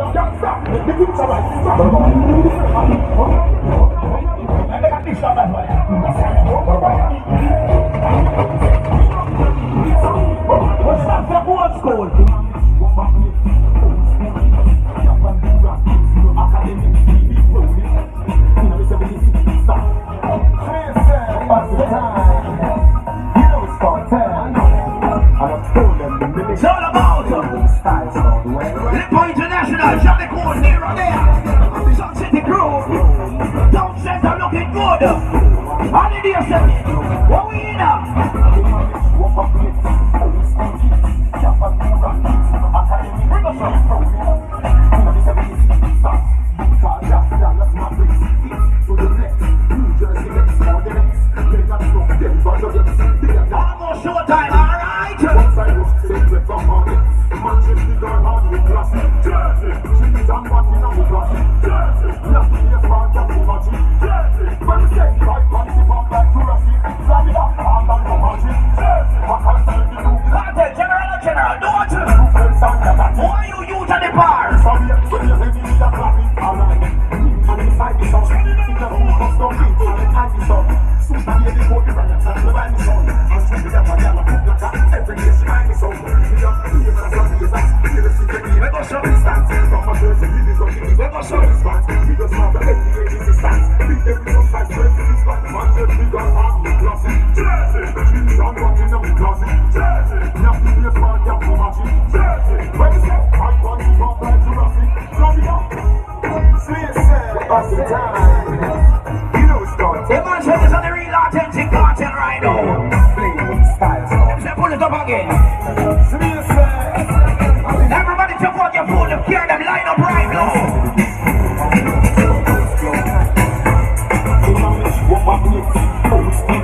It's all about Lipo International, Johnny Cool, Nero there. Sun City Crew, Town Center looking good. Holiday set, what we in Bring us up. Almost showtime, alright? General, don't why you use at the bar? This is the real authentic cartel right now. Let's pull it up again. Everybody jump on your phone and carry them line up right now.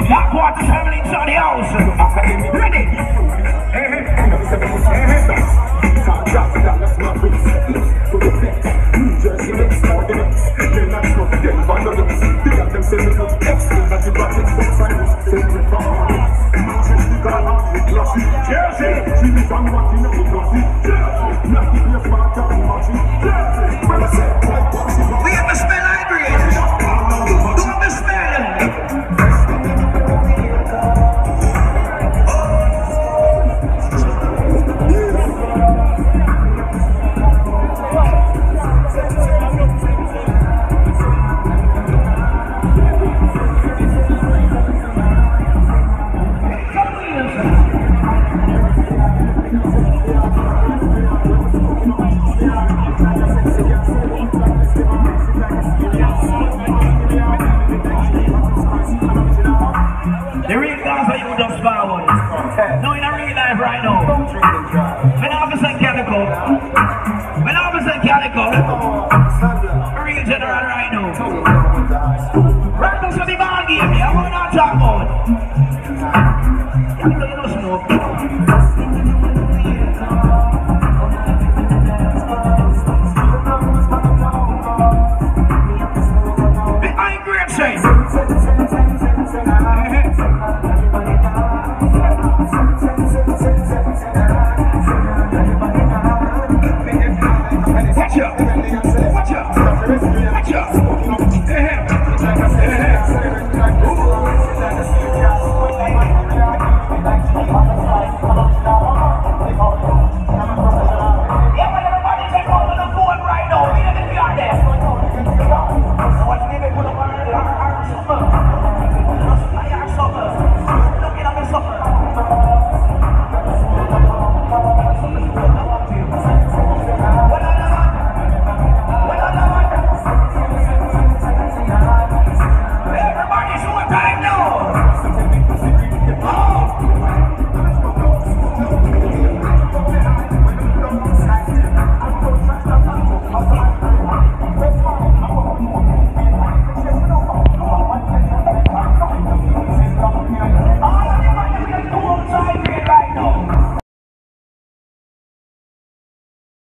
That quarter family inside the house. Ready? We have a smell library. Do have a smell. The real guys are you just forward. No, in a real life right now. When I was in Calico, real general right now. Right now, so the ball game, I want to talk about. You don't smoke. I ain't great saying. Watch out!